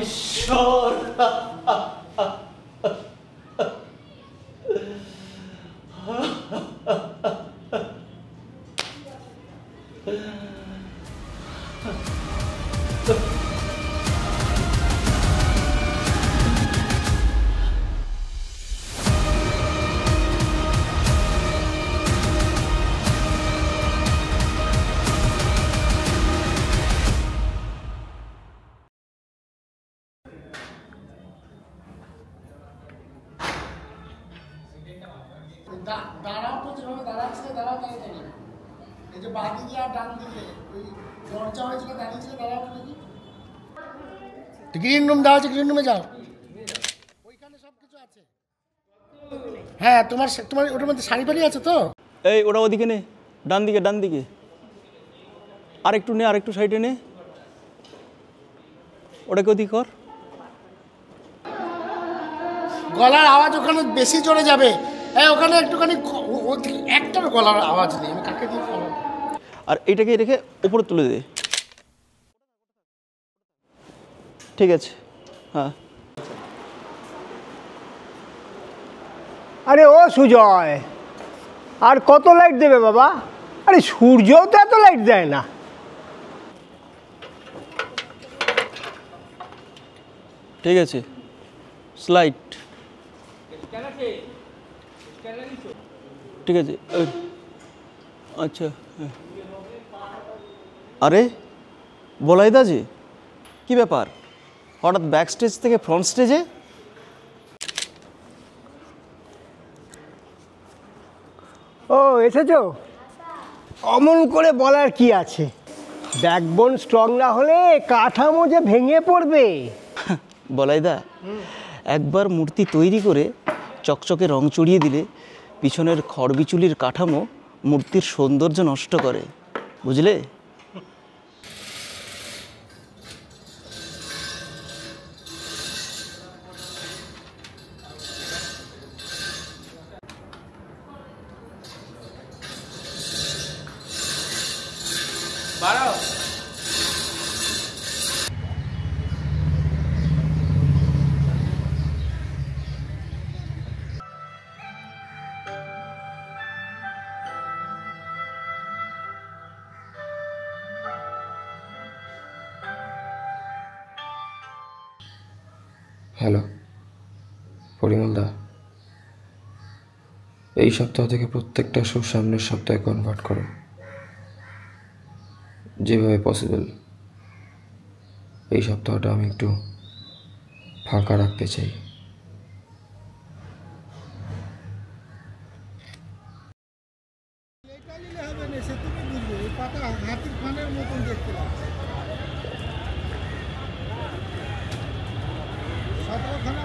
ঈশ্বর। দাঁড়াও তো, যেভাবে দাঁড়াচ্ছিলে দাঁড়াও তাই দেখি। এই যে বাঁ দিকে আর ডান দিকে ওই দরজা হয়েছিল দাঁড়িয়েছিল, দাঁড়াও তো দেখি। গ্রিন রুম দেওয়া আছে, গ্রিন রুমে যাও, ওইখানে সব কিছু আছে। হ্যাঁ, তোমার তোমার ওটার মধ্যে শাড়ি ফাড়ি আছে তো? এই ওটা ওদিকে নে, ডান দিকে ডান দিকে, আর একটু নে, আর একটু সাইডে নে, ওটাকে ওদিক কর। গলার আওয়াজ ওখানে বেশি জোরে যাবে। হ্যাঁ, ওখানে একটুখানি একটার গলার আওয়াজ নেই। আমি কাকে দিয়ে ফলো? আর এটাকে রেখে উপরে তুলে দে। ঠিক আছে, হ্যাঁ। আরে ও সুজয়, আর কত লাইট দেবে বাবা? আরে সূর্যও তো এত লাইট দেয় না। ঠিক আছে, স্লাইড। ঠিক আছে, আচ্ছা। আরে বলাইদা যে, কি ব্যাপার হঠাৎ ব্যাক স্টেজ থেকে ফ্রন্ট স্টেজে? ও এসেছো? অমন করে বলার কি আছে, ব্যাকবোন স্ট্রং না হলে কাঠামো যে ভেঙে পড়বে। বলাইদা, একবার মূর্তি তৈরি করে চকচকে রং চড়িয়ে দিলে পিছনের খড়বিচুলির কাঠামো মূর্তির সৌন্দর্য নষ্ট করে, বুঝলে? হ্যালো পরিমলদা, এই সপ্তাহ থেকে প্রত্যেকটা শো সামনের সপ্তাহে কনভার্ট করো, যেভাবে পসিবল। এই সপ্তাহটা আমি একটু ফাঁকা রাখতে চাই।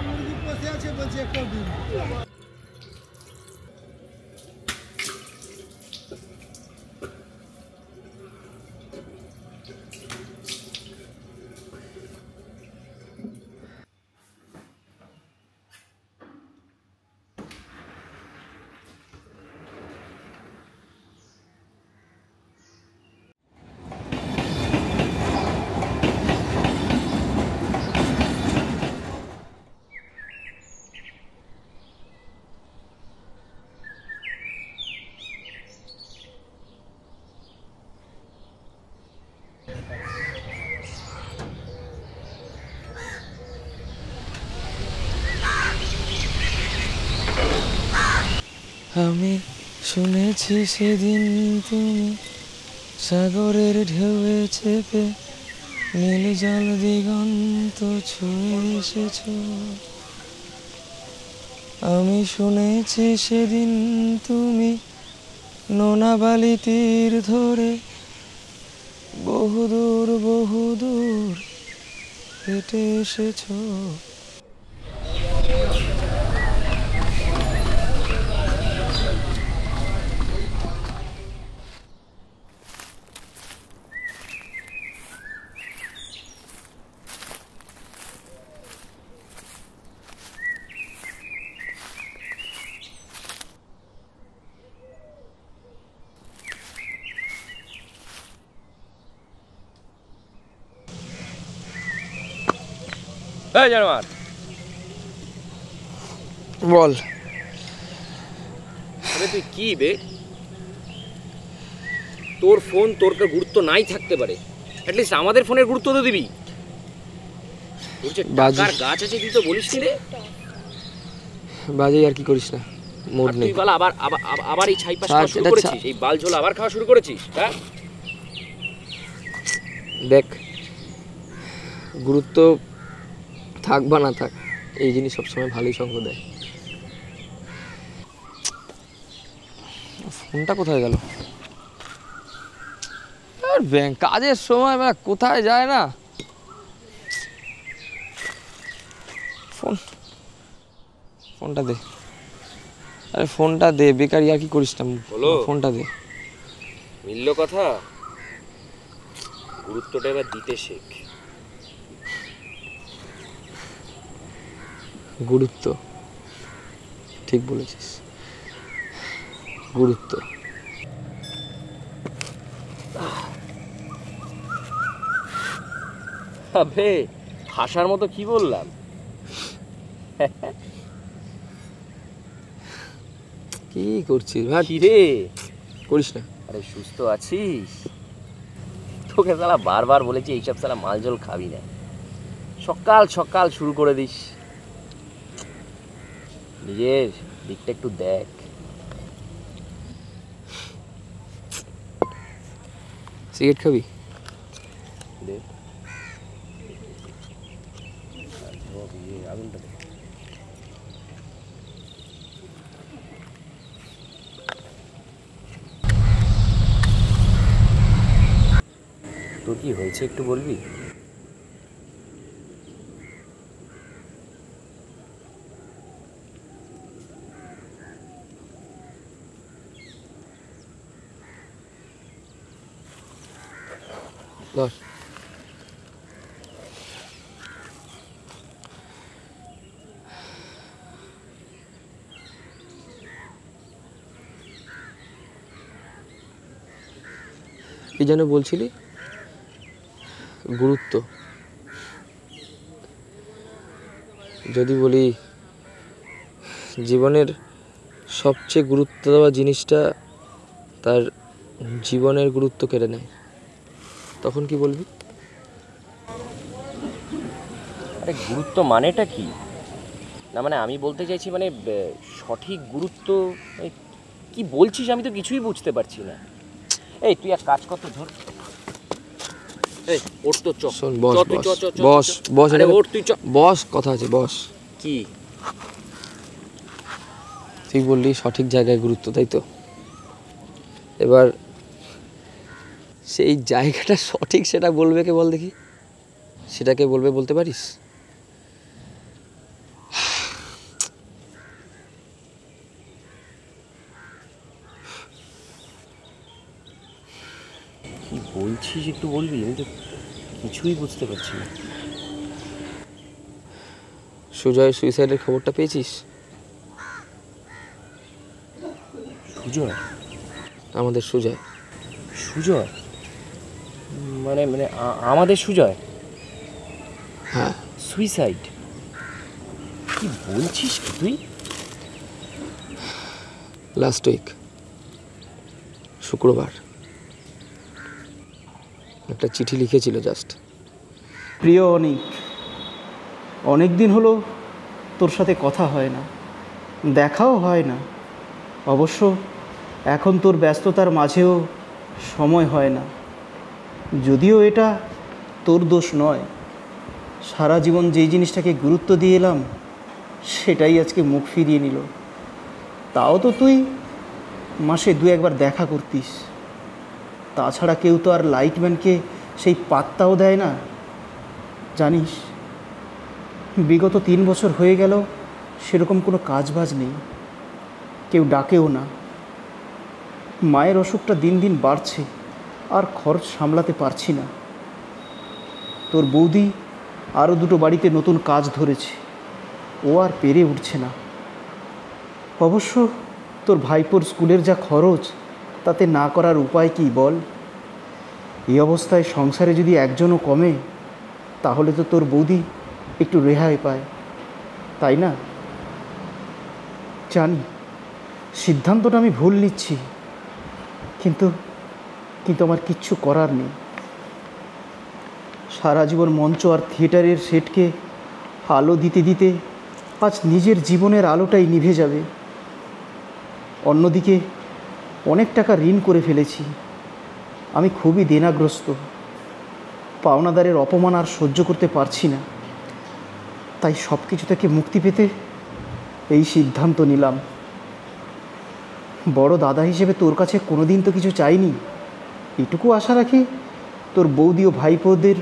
মুরগি বসে আছে, বলছে একটা দিন। আমি শুনেছি সেদিন তুমি সাগরের ঢেউয়ে চেপে নীল জল দিগন্ত ছুঁয়ে এসেছ। আমি শুনেছি সেদিন তুমি নোনা বালি তীর ধরে বহুদূর বহুদূর হেঁটে এসেছ। জানোয়ার বল। আরে তুই কি বে, তোর ফোন তোর গুরুত্ব নাই থাকতে পারে, অ্যাটলিস্ট আমাদের ফোনের গুরুত্ব তো দিবি। তোর যে টাকার গাছ আছে তুই তো বলিস নি রে। বাজে আর কি করিস না, মুড নেই। তুই বল আবার আবার আবার এই ছাই পাশ খাওয়া শুরু করেছিস, এই বাল ঝোল আবার খাওয়া শুরু করেছিস। হ্যাঁ দেখ, গুরুত্ব থাক বা না থাক, এই জিনিস সবসময় ভালোই সঙ্গ দেয়। ফোনটা কোথায় গেল? আর ব্যাংক কাজের সময় কোথায় যায় না ফোনটা দে। আরে ফোনটা দে, বেকার আর কি করিস না, ফোনটা দে। মিলল কথা, গুরুত্বটা এবার দিতে শেখ। গুরুত্ব, ঠিক বলেছিস, গুরুত্ব। আবে হাসার মতো কি বললাম? কি করছিস ভাই? কি রে করিস না। আরে সুস্থ আছিস? তোকে সালা বারবার বলেছি এইসব সালা মাল জল খাবি না, সকাল সকাল শুরু করে দিস। নিজের দিকটা একটু দেখ। সিগারেট খাবি? দে আগুনটা দে। তোর কি হয়েছে একটু বলবি? ধর। কি যেন বলছিলি? গুরুত্ব। যদি বলি জীবনের সবচেয়ে গুরুত্ব দেওয়া জিনিসটা তার জীবনের গুরুত্ব কেড়ে নেয়, তখন কি বলবি? আরে গুরুত্ব মানেটা কি? না মানে আমি বলতে চাইছি মানে সঠিক গুরুত্ব কি বলছিস, আমি তো কিছুই বুঝতে পারছি না। এই তুই এক কাজ কর তো, ধর এই ওর তো চ শোন, বস তুই চ চ চ বস বস, আরে ওর তুই চ। বস, কথা আছে, বস। কি তুই বললি সঠিক জায়গায় গুরুত্ব, তাই তো? এবার সেই জায়গাটা সঠিক সেটা বলবে কে বল দেখি? সেটাকে বলবে, বলতে পারিস? কি বলছিস একটু বলবি? আমি তো কিছুই বুঝতে পারছি না। সুজয় সুইসাইডের খবরটা পেয়েছিস? সুজয়? আমাদের সুজয়। সুজয় মানে মানে আমাদের সুজয়? হ্যাঁ। সুইসাইড? কি বলছিস কি তুই? লাস্ট উইক শুক্রবার একটা চিঠি লিখেছিল জাস্ট। প্রিয় অনিক, অনেক দিন হলো তোর সাথে কথা হয় না, দেখাও হয় না। অবশ্য এখন তোর ব্যস্ততার মাঝেও সময় হয় না। যদিও এটা তোর দোষ নয়, সারা জীবন যেই জিনিসটাকে গুরুত্ব দিয়ে এলাম সেটাই আজকে মুখ ফিরিয়ে নিল। তাও তো তুই মাসে 2-1বার দেখা করতিস, তাছাড়া কেউ তো আর লাইটম্যানকে সেই পাত্তাও দেয় না। জানিস, বিগত 3 বছর হয়ে গেল সেরকম কোনো কাজবাজ নেই, কেউ ডাকেও না। মায়ের অসুখটা দিন দিন বাড়ছে, আর খরচ সামলাতে পারছি না। তোর বৌদি আরও 2টো বাড়িতে নতুন কাজ ধরেছে, ও আর পেরে উঠছে না। অবশ্য তোর ভাইপোর স্কুলের যা খরচ, তাতে না করার উপায় কী বল? এই অবস্থায় সংসারে যদি একজনও কমে, তাহলে তো তোর বৌদি একটু রেহাই পায়, তাই না? জানি সিদ্ধান্তটা আমি ভুল নিচ্ছি, কিন্তু কিন্তু আমার কিচ্ছু করার নেই। সারা জীবন মঞ্চ আর থিয়েটারের সেটকে আলো দিতে দিতে আজ নিজের জীবনের আলোটাই নিভে যাবে। অন্যদিকে অনেক টাকা ঋণ করে ফেলেছি, আমি খুবই দেনাগ্রস্ত। পাওনাদারের অপমান আর সহ্য করতে পারছি না, তাই সব কিছু থেকে মুক্তি পেতে এই সিদ্ধান্ত নিলাম। বড় দাদা হিসেবে তোর কাছে কোনোদিন তো কিছু চাইনি, এটুকু আশা রাখি তোর বৌদি ও ভাইপোদের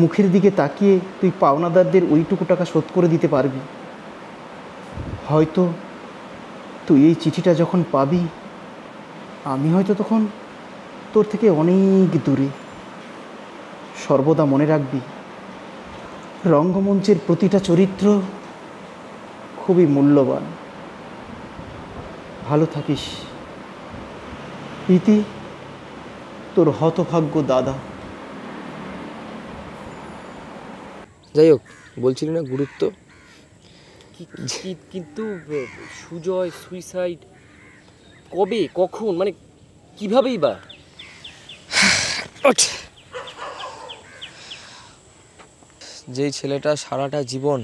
মুখের দিকে তাকিয়ে তুই পাওনাদারদের ওইটুকু টাকা শোধ করে দিতে পারবি। হয়তো তুই এই চিঠিটা যখন পাবি, আমি হয়তো তখন তোর থেকে অনেক দূরে। সর্বদা মনে রাখবি, রঙ্গমঞ্চের প্রতিটা চরিত্র খুবই মূল্যবান। ভালো থাকিস। ইতি, তোর হতভাগ্য দাদা। যাই হোক, বলছিলি না গুরুত্ব, কিন্তু সুজয় সুইসাইড কবে, কখন, মানে কিভাবেই বা? যেই ছেলেটা সারাটা জীবন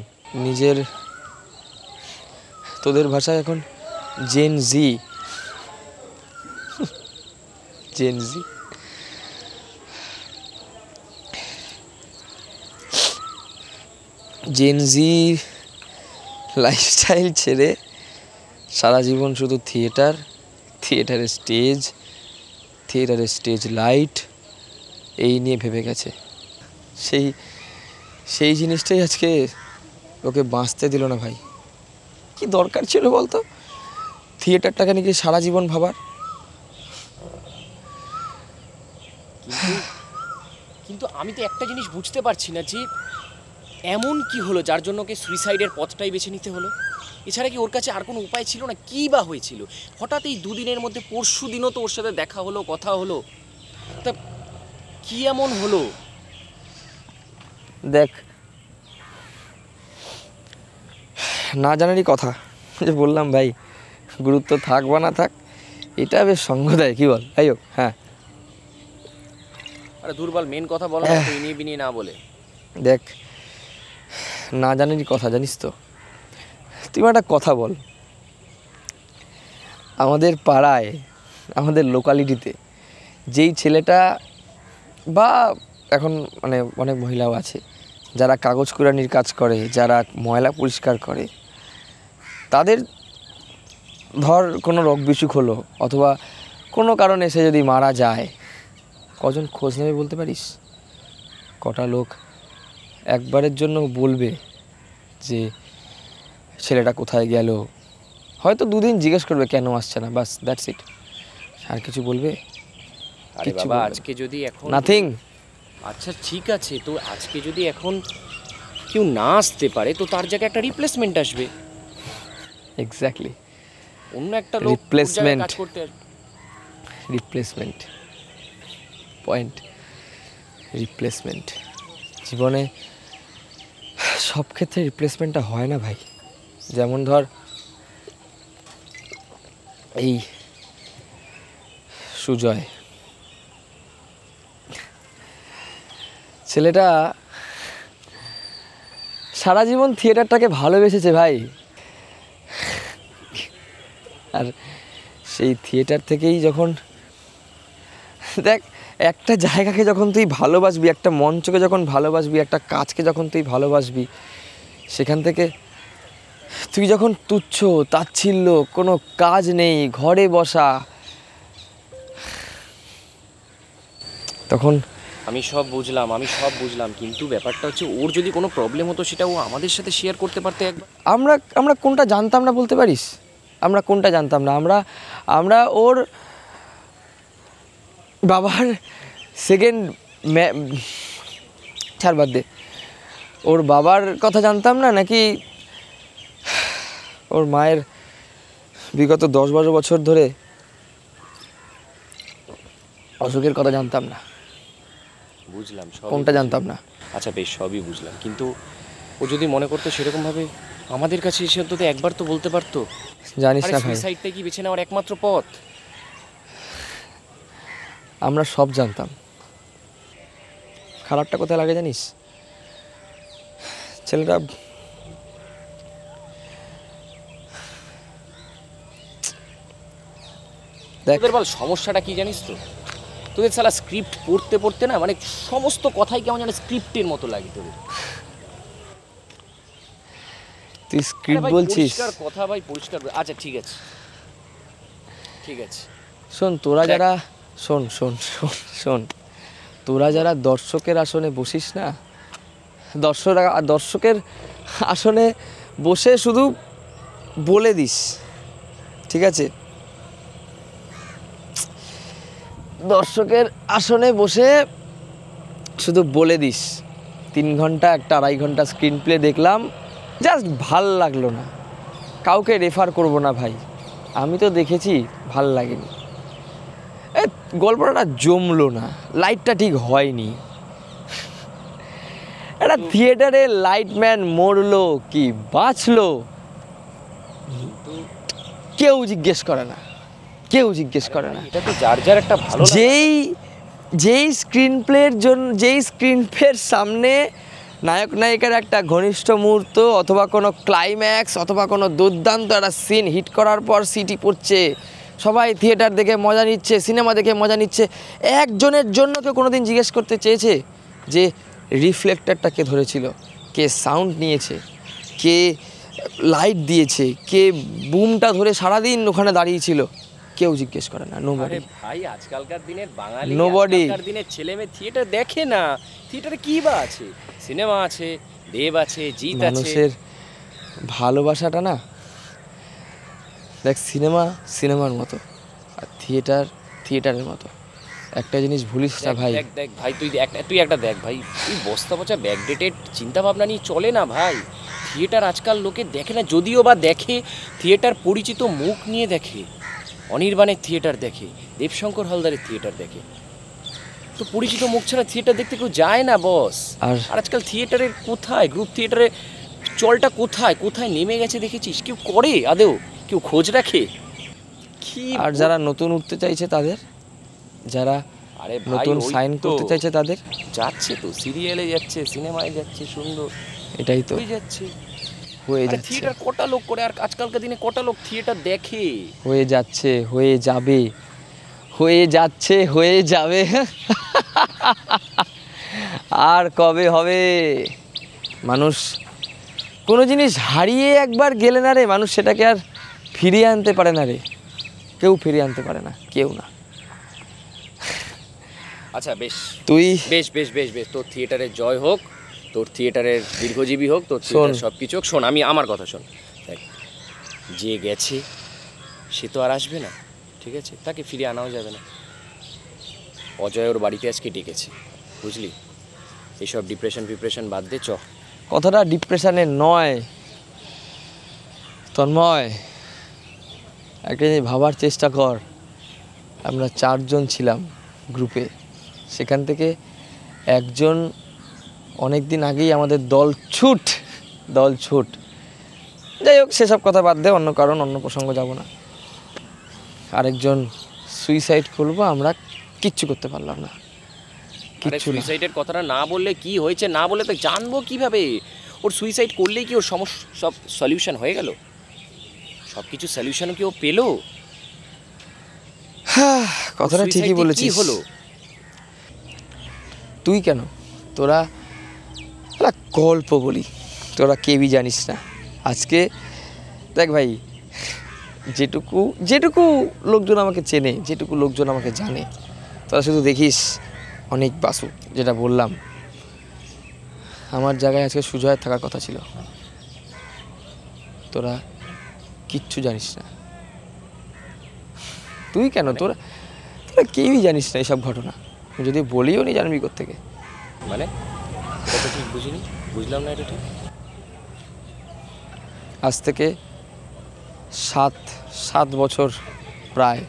নিজের, তোদের ভাষায় এখন জেন জি লাইফস্টাইল ছেড়ে সারা জীবন শুধু থিয়েটারের স্টেজ লাইট এই নিয়ে ভেবে গেছে। সেই জিনিসটাই আজকে ওকে বাঁচতে দিল না ভাই। কি দরকার ছিল বলতো থিয়েটারটাকে নিয়ে সারা জীবন ভাবার? কিন্তু আমি তো একটা জিনিস বুঝতে পারছি না যে এমন কি হলো যার জন্য ওকে সুইসাইডের পথটাই বেছে নিতে হলো। এছাড়া কি ওর কাছে আর কোনো উপায় ছিল না? কী বা হয়েছিল হঠাৎ এই দুদিনের মধ্যে? পরশু দিনও তো ওর সাথে দেখা হলো, কথা হলো, তা কি এমন হলো? দেখ, না জানারই কথা, যে বললাম ভাই, গুরুত্ব থাক বা না থাক, এটা বেশ সঙ্গ দেয়, কি বল? যাই হোক, হ্যাঁ, আরে দুর্বল মেন কথা বলো না, ইনিয়ে বিনিয়ে না বলে। দেখ, না জানারই কথা, জানিস তো, তুই একটা কথা বল, আমাদের পাড়ায়, আমাদের লোকালিটিতে যেই ছেলেটা, বা এখন মানে অনেক মহিলাও আছে যারা কাগজ কুড়ানির কাজ করে, যারা ময়লা পরিষ্কার করে, তাদের ধর কোনো রোগ বিসুখ হলো অথবা কোনো কারণে সে যদি মারা যায়, কজন খোঁজ নেবে বলতে পারিস? কটা লোক একবারের জন্য বলবে যে ছেলেটা কোথায় গেল? হয়তো দুদিন জিজ্ঞেস করবে কেন আসছে না, বাস, দ্যাটস ইট। আর কিছু বলবে? আরে বাবা, আজকে যদি এখন নাথিং। আচ্ছা ঠিক আছে, তো আজকে যদি এখন কেউ না আসতে পারে, তো তার জায়গায় একটা রিপ্লেসমেন্ট আসবে। এক্স্যাক্টলি, অন্য একটা লোক রিপ্লেসমেন্ট, কাজ করতে আসবে। Replacement point, replacement. জীবনে সব ক্ষেত্রে রিপ্লেসমেন্টটা হয় না ভাই। যেমন ধর এই সুজয় ছেলেটা সারা জীবন থিয়েটারটাকে ভালোবেসেছে ভাই, আর সেই থিয়েটার থেকেই যখন, দেখ, একটা জায়গাকে যখন তুই ভালোবাসবি, একটা মঞ্চকে যখন ভালোবাসবি, একটা কাজকে যখন তুই ভালোবাসবি, সেখান থেকে তুই যখন তুচ্ছ তাচ্ছিল্য, কোনো কাজ নেই, ঘরে বসা, তখন আমি সব বুঝলাম, কিন্তু ব্যাপারটা হচ্ছে ওর যদি কোনো প্রবলেম হতো সেটা ও আমাদের সাথে শেয়ার করতে পারতে একবার। আমরা কোনটা জানতাম না বলতে পারিস? আমরা কোনটা জানতাম না? আমরা ওর বাবার সেকেন্ড ছাড়, বাদ দে, ওর বাবার কথা জানতাম না, নাকি ওর মায়ের বিগত 10-12 বছর ধরে অসুখের কথা জানতাম না? বুঝলাম, কোনটা জানতাম না? আচ্ছা বেশ, সবই বুঝলাম, কিন্তু ও যদি মনে করতো সেরকমভাবে আমাদের কাছে এসে অন্তত একবার তো বলতে পারতো। জানিস আরে না ভাই, সুইসাইডটাই কি বেছে নেওয়ার একমাত্র পথ? আমরা সব জানতাম। খারাপটা কোথায় লাগে জানিস? ছেলেটা দেখ, তোদের বল সমস্যাটা কি জানিস তো? তোদের সালা স্ক্রিপ্ট পড়তে পড়তে না মানে সমস্ত কথাই কেমন যেন স্ক্রিপ্টের মতো লাগে তোদের। তুই আরে স্ক্রিপ্ট ভাই, বলছিস। পরিষ্কার কথা ভাই, পরিষ্কার। আচ্ছা ঠিক আছে, ঠিক আছে। শোন, তোরা দেখ। যারা শোন শোন শোন শোন তোরা যারা দর্শকের আসনে বসিস না, দর্শকের আসনে বসে শুধু বলে দিস, ঠিক আছে? দর্শকের আসনে বসে শুধু বলে দিস 3 ঘন্টা একটা 2.5 ঘন্টা স্ক্রিন প্লে দেখলাম, জাস্ট ভাল লাগলো না। কাউকে রেফার করব না ভাই, আমি তো দেখেছি, ভাল লাগেনি। গল্পটা জমলো না, লাইটটা ঠিক হয়নি। একটা থিয়েটারে লাইটম্যান মরলো কি বাঁচলো কেউ জিজ্ঞেস করে না, কেউ জিজ্ঞেস করে না। এটা তো যার যার একটা ভালো লাগে। যেই স্ক্রিন প্লের জন্য, যেই স্ক্রিন প্লের সামনে নায়ক নায়িকার একটা ঘনিষ্ঠ মুহূর্ত অথবা কোনো ক্লাইম্যাক্স অথবা কোনো দুর্দান্ত একটা সিন হিট করার পর সিটি পড়ছে, সবাই থিয়েটার দেখে মজা নিচ্ছে, সিনেমা দেখে মজা নিচ্ছে, একজনের জন্য কেউ কোনোদিন জিজ্ঞেস করতে চেয়েছে যে রিফ্লেক্টরটা কে ধরেছিল, কে সাউন্ড নিয়েছে, কে লাইট দিয়েছে, কে বুমটা ধরে সারাদিন ওখানে দাঁড়িয়েছিল? কেউ জিজ্ঞেস করে না, নোবডি। আরে ভাই, আজকালকার দিনের বাঙালি, Nobody. আজকালকার দিনের ছেলে মেয়ে থিয়েটার দেখে না। থিয়েটারে কি বা আছে? সিনেমা আছে, দেব আছে, জিৎ আছে। মানুষের ভালোবাসাটা না, দেখ, সিনেমা সিনেমার মতো আর থিয়েটার থিয়েটারের মতো। একটা জিনিস ভুলিস না ভাই, দেখ দেখ ভাই, তুই একটা দেখ ভাই, তুই বস্তা পচা ব্যাকডেটেড চিন্তা ভাবনা নিয়ে চলে না ভাই। থিয়েটার আজকাল লোকে দেখে না, যদিও বা দেখে থিয়েটার পরিচিত মুখ নিয়ে দেখে। অনির্বাণের থিয়েটার দেখে, দেবশঙ্কর হালদারের থিয়েটার দেখে, তো পরিচিত মুখ ছাড়া থিয়েটার দেখতে কেউ যায় না বস। আর আর আজকাল থিয়েটারের কোথায়, গ্রুপ থিয়েটারে চলটা কোথায় কোথায় নেমে গেছে দেখেছিস? কেউ করে আদেও? কেউ খোঁজ রাখে কি? আর যারা নতুন উঠতে চাইছে তাদের, যারা আরে ভাই, নতুন ওই সাইন তো করতে চাইছে তাদের, যাচ্ছে তো, সিরিয়ালে যাচ্ছে, সিনেমায় যাচ্ছে, সুন্দর এটাই তো হয়ে যাচ্ছে। হয়ে আরে যাচ্ছে, থিয়েটার কটা লোক করে, আর আজকালকার দিনে কটা লোক থিয়েটার দেখে? হয়ে যাচ্ছে, হয়ে যাবে, হয়ে যাচ্ছে, হয়ে যাবে। আর কবে হবে? মানুষ কোনো জিনিস হারিয়ে একবার গেলে না রে, মানুষ সেটাকে আর ফিরিয়ে আনতে পারে না রে, কেউ ফিরিয়ে আনতে পারে না, কেউ না। আচ্ছা বেশ, তুই বেশ বেশ বেশ বেশ, তোর থিয়েটারের জয় হোক, তোর থিয়েটারের দীর্ঘজীবী হোক, তোর থিয়েটার সব কিছু হোক। শোন, আমি আমার কথা শোন, দেখ, যে গেছে সে তো আর আসবে না, ঠিক আছে? তাকে ফিরিয়ে আনাও যাবে না। অজয় ওর বাড়িতে আজকে ডেকেছে, বুঝলি? এইসব ডিপ্রেশন বাদ দে, চ। কথাটা ডিপ্রেশনের নয় তন্ময়, একটা জিনিস ভাবার চেষ্টা কর। আমরা 4 জন ছিলাম গ্রুপে, সেখান থেকে একজন অনেক দিন আগেই আমাদের দল ছুট। যাই হোক, সেসব কথা বাদ দে, অন্য কারণ, অন্য প্রসঙ্গ যাব না। আরেকজন সুইসাইড করবো, আমরা কিচ্ছু করতে পারলাম না, আরে কিচ্ছু না। সুইসাইডের কথাটা না বললে কি হয়েছে, না বলে তো জানবো কিভাবে? ওর সুইসাইড করলেই কি ওর সমস্যা সব সলিউশন হয়ে গেল? সব কিছু সলিউশনও কি ও পেলো? কথাটা ঠিকই সুইসাইডে বলেছিস। কি হলো? তুই কেন, তোরা একটা গল্প বলি, তোরা কেউই জানিস না। আজকে দেখ ভাই, যেটুকু লোকজন আমাকে চেনে, যেটুকু লোকজন আমাকে জানে, তোরা শুধু দেখিস অনেক বাসু, যেটা বললাম, আমার জায়গায় আজকে সুজয়ের থাকার কথা ছিল। তোরা কিচ্ছু জানিস না। তুই কেন, তোরা কেউই জানিস না এইসব ঘটনা। যদি বলিও নি, জানবি কোত্থেকে? মানে এটা তো ঠিক বুঝিনি, বুঝলাম না এটা ঠিক। আজ থেকে 7 বছর, প্রায়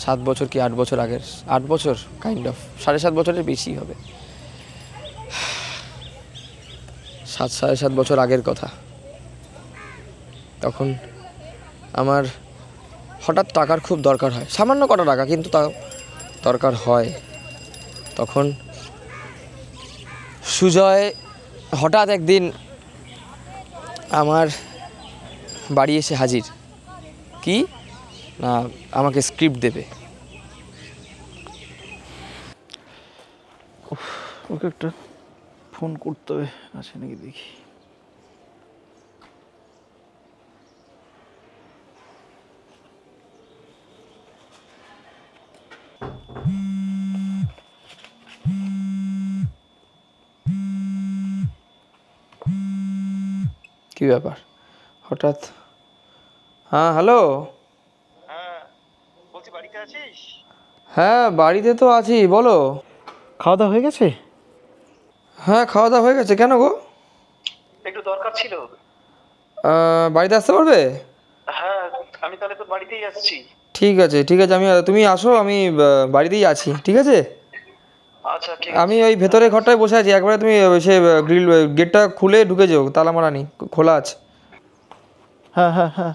7 বছর কি 8 বছর আগের, 8 বছর কাইন্ড অফ, 7.5 বছরের বেশি হবে। 7-7.5 বছর আগের কথা। তখন আমার হঠাৎ টাকার খুব দরকার হয়, সামান্য কটা টাকা, কিন্তু তা দরকার হয়। তখন সুজয় হঠাৎ একদিন আমার বাড়ি এসে হাজির। কি না, আমাকে স্ক্রিপ্ট দেবে। ওকে একটা ফোন করতে হবে, আছে নাকি দেখি। কি ব্যাপার হঠাৎ? হ্যাঁ হ্যালো। বলছি বাড়িতে আছিস? হ্যাঁ বাড়িতে তো আছি, বলো। খাওয়া দাওয়া হয়ে গেছে? হ্যাঁ খাওয়া দাওয়া হয়ে গেছে। কেন গো? একটু দরকার ছিল। বাড়িতে আসতে পারবে? হ্যাঁ, আমি তাহলে তো বাড়িতেই আসছি। ঠিক আছে ঠিক আছে, তুমি আসো, আমি বাড়িতেই আছি, ঠিক আছে? আচ্ছা ঠিক আমি ওই ভেতরে ঘরটায় বসে আছি, একবারে তুমি সে গ্রিল গেটটা খুলে ঢুকে যাও, তালা মারা নেই, খোলা আছে। হ্যাঁ হ্যাঁ হ্যাঁ।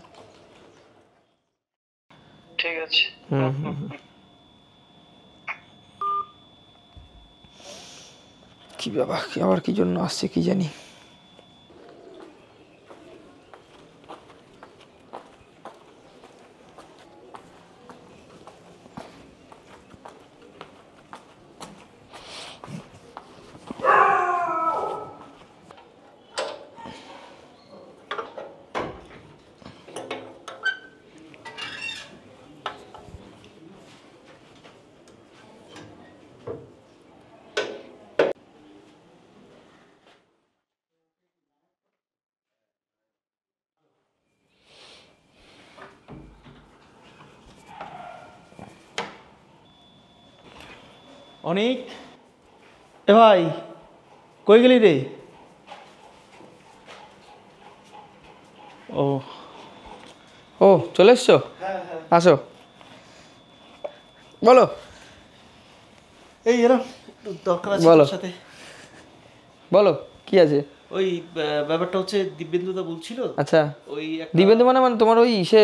ঠিক আছে। কি ব্যাপার, আবার কি জন্য আসছে কি জানি। অনেক এ ভাই, কই গেলি রে? ও ও চলে এসছো? আসো, বলো। এই এরম একটু দরকার আছে বলো। তোর সাথে। বলো কি আছে? ওই ব্যাপারটা হচ্ছে দিব্যেন্দুদা বলছিল। আচ্ছা, ওই একটা দিবেন্দু মানে মানে তোমার ওই সে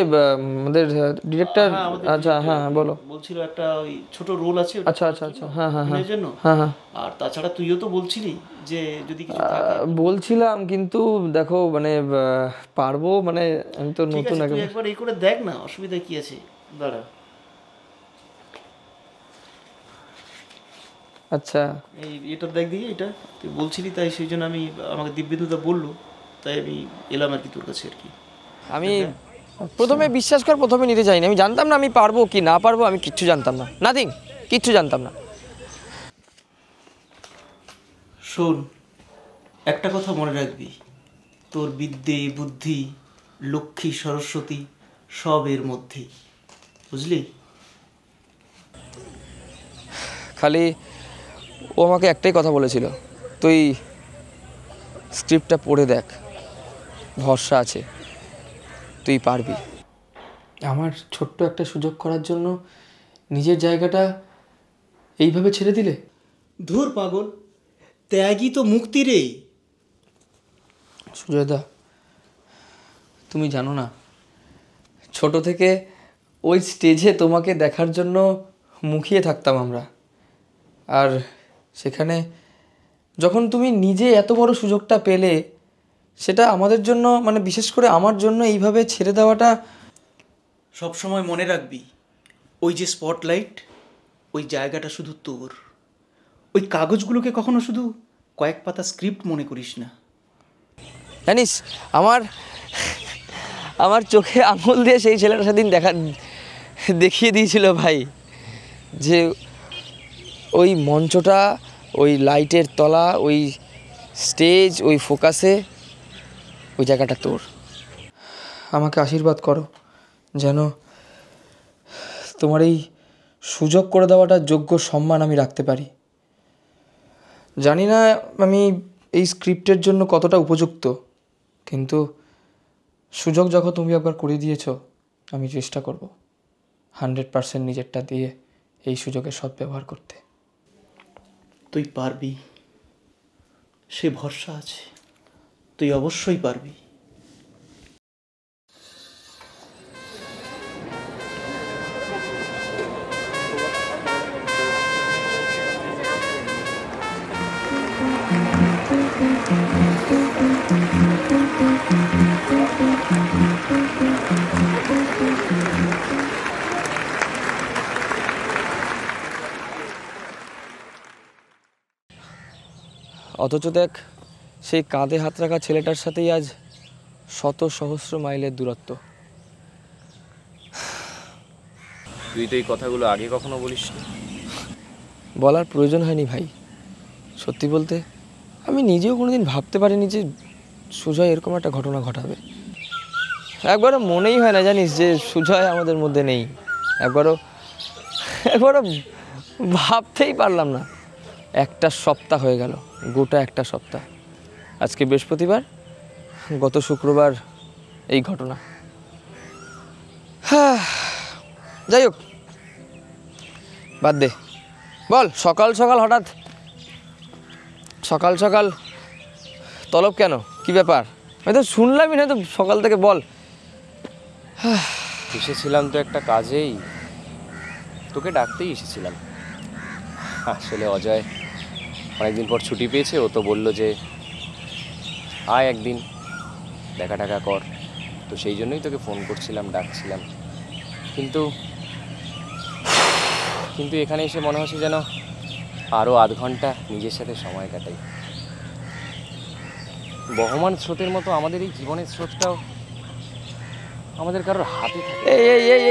আমাদের ডিরেক্টর। হ্যাঁ, আমাদের আচ্ছা director হ্যাঁ বলো। বলছিল একটা ওই ছোট রোল আছে ওটা আচ্ছা আচ্ছা আচ্ছা, হ্যাঁ হ্যাঁ হ্যাঁ এর জন্য। হ্যাঁ হ্যাঁ। আর তাছাড়া তুইও তো বলছিলি যে যদি কিছু থাকে। বলছিলাম কিন্তু দেখো মানে পারবো মানে, আমি তো ঠিক নতুন আছে, তুই একদম। একবার এই করে দেখ না, অসুবিধা কি আছে, দাঁড়া। আচ্ছা এই এটা দেখ দিকে, এটা তুই বলছিলি তাই সেই জন্য আমি, আমাকে দিব্যেন্দুদা বললো তাই আমি এলাম আর কি তোর কাছে আর কি। আমি প্রথমে বিশ্বাস কর, প্রথমে নিতে চাইনি, আমি জানতাম না আমি পারবো কি না পারবো, আমি কিচ্ছু জানতাম না, নাথিং, কিচ্ছু জানতাম না। শোন, একটা কথা মনে রাখবি, তোর বিদ্যে বুদ্ধি লক্ষ্মী সরস্বতী সব এর মধ্যেই, বুঝলি? খালি ও আমাকে একটাই কথা বলেছিল, তুই স্ক্রিপ্টটা পড়ে দেখ, ভরসা আছে, তুই পারবি। আমার ছোট্ট একটা সুযোগ করার জন্য নিজের জায়গাটা এইভাবে ছেড়ে দিলে? ধুর পাগল, ত্যাগই তো মুক্তি রে। সুজয়দা, তুমি জানো না, ছোট থেকে ওই স্টেজে তোমাকে দেখার জন্য মুখিয়ে থাকতাম আমরা। আর সেখানে যখন তুমি নিজে এত বড় সুযোগটা পেলে, সেটা আমাদের জন্য মানে বিশেষ করে আমার জন্য এইভাবে ছেড়ে দেওয়াটা। সব সময় মনে রাখবি, ওই যে স্পটলাইট, ওই জায়গাটা শুধু তোর। ওই কাগজগুলোকে কখনো শুধু কয়েক পাতা স্ক্রিপ্ট মনে করিস না। জানিস, আমার আমার চোখে আঙুল দিয়ে সেই ছেলেটা সেদিন দেখিয়ে দিয়েছিল ভাই, যে ওই মঞ্চটা, ওই লাইটের তলা, ওই স্টেজ, ওই ফোকাসে, ওই জায়গাটা তোর। আমাকে আশীর্বাদ করো যেন তোমার এই সুযোগ করে দেওয়াটার যোগ্য সম্মান আমি রাখতে পারি। জানি না আমি এই স্ক্রিপ্টের জন্য কতটা উপযুক্ত, কিন্তু সুযোগ যখন তুমি একবার করে দিয়েছো, আমি চেষ্টা করব 100% নিজেরটা দিয়ে এই সুযোগের সদ্ব্যবহার করতে। তুই পারবি, সে ভরসা আছে। তুই অবশ্যই পারবি। অথচ দেখ, সেই কাঁধে হাত রাখা ছেলেটার সাথেই আজ শত সহস্র মাইলের দূরত্ব। তুই তো এই কথাগুলো আগে কখনো বলিসনি। বলার প্রয়োজন হয়নি ভাই। সত্যি বলতে আমি নিজেও কোনোদিন ভাবতে পারিনি যে সুজয় এরকম একটা ঘটনা ঘটাবে। একবারও মনেই হয় না জানিস যে সুজয় আমাদের মধ্যে নেই। একবারও ভাবতেই পারলাম না। একটা সপ্তাহ হয়ে গেল, গোটা একটা সপ্তাহ। আজকে বৃহস্পতিবার, গত শুক্রবার এই ঘটনা। যাই হোক, বাদ দে। বল, সকাল সকাল হঠাৎ সকাল তলব কেন? কি ব্যাপার? আমি তো শুনলামই না তো সকাল থেকে। বল। এসেছিলাম তো একটা কাজেই, তোকে ডাকতেই এসেছিলাম। আসলে অজয় অনেকদিন পর ছুটি পেয়েছে, ও তো বললো যে আয় একদিন দেখা টাকা কর। তো সেই জন্যই তোকে ফোন করছিলাম, ডাকছিলাম। কিন্তু এখানে এসে মনে হচ্ছে যেন আরও আধ ঘন্টা নিজের সাথে সময় কাটাই। বহমান স্রোতের মতো আমাদের এই জীবনের স্রোতটাও আমাদের কারোর হাতে থাকে।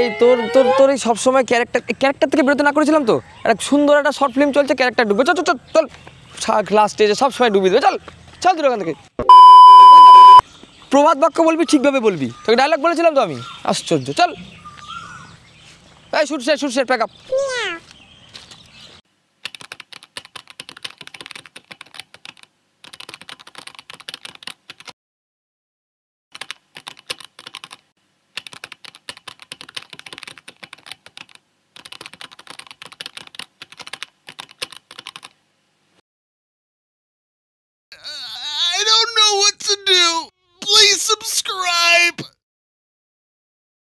এই তোর তোর তোর এই সবসময় ক্যারেক্টার থেকে বেরোতে না করেছিলাম তো? একটা সুন্দর একটা শর্ট ফিল্ম চলছে, ক্যারেক্টার ডুববে। চল চল চল, লাস্ট স্টেজে সবসময় ডুবি দেবে। চল চল তোর ওখান থেকে। প্রভাত বাক্য বলবি, ঠিকভাবে বলবি। তোকে ডায়লগ বলেছিলাম তো আমি। আশ্চর্য। চল, এই শুট শেষ, প্যাক আপ।